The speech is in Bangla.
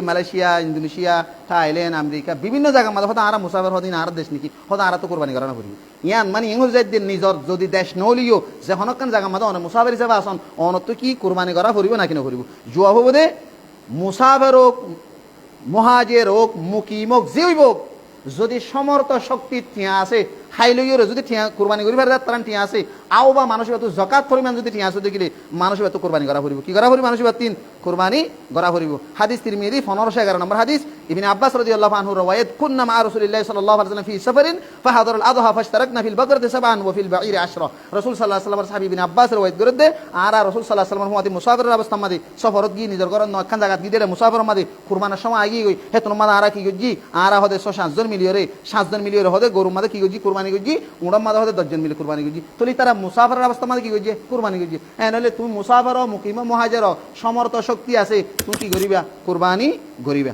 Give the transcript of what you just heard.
মালয়েশিয়া, ইন্দোনেশিয়া, থাইল্যান্ড, আমেরিকা বিভিন্ন জায়গা মাঝে হয়তো আরা মুসাফির হদিন আর দেশ নাকি হয়তো আরা তো কোরবানি করানো করি ইয়ান মানে ইংরেজ যাইদিন নিজর যদি দেশ নলিও যে হনকান জায়গা মাঝে অনেক মুসাফির হিসাবে আসন অনত কি কোরবানি করা ফুরিব নাকি না ফুরিব জুয়া হবো দে মুসাফির হোক মহাজের হোক মুকিম হোক যে হইব যদি সমর্থ শক্তি ঠিয়া আছে হাইলইয়ের যদি ঠিয়া কোরবানি করিবার তার ঠিয়া আছে আও বা মানুষের এত জকাত পরিমাণ যদি ঠিয়া আছে দেখিলে মানুষের এত কোরবানি করা ফুরিব কি করা ফুরিব মানুষের তিন কোরবানি করা ফুরিব হাদিস তিরমিজি 1511 নম্বর হাদিস ইবনে আব্বাস রাদিয়াল্লাহু আনহু রাওয়ায়াত কুননা মা রাসূলিল্লাহি সাল্লাল্লাহু আলাইহি ওয়াসাল্লাম ফি সাফারিন ফাহাদারাল আযহা ফাশতারাকনা ফিল বাকরাতি সাবআন ওয়া ফিল বাঈরি 10 রাসূল সাল্লাল্লাহু আলাইহি ওয়াসাল্লামের সাহাবী ইবনে আব্বাস রাওয়ায়াত করে আর রাসূল সাল্লাল্লাহু আলাইহি ওয়াসাল্লাম হুয়াতি মুসাফিরের অবস্থা মাদি সফরত গিয়ে নিজের ঘর নখান জায়গা গিয়ে দিলে মুসাফির মাদি কুরবানের সময় আগি গই হেতন মাদা আরা কি গজি আরা হদে 7 জন মিলিয়রে 7 জন মিলিয়রে হদে গরু মাদে কি গজি কুরবানি গজি উড়ম মাদে হদে 10 জন মিলে কুরবানি গজি তলি তারা মুসাফিরের অবস্থা মাদি কি গজি কুরবানি গজি এনলে তুমি মুসাফির মুকিম মুহাজির সমর্থ শক্তি আছে তুমি কি করিবা কুরবানি করিবা।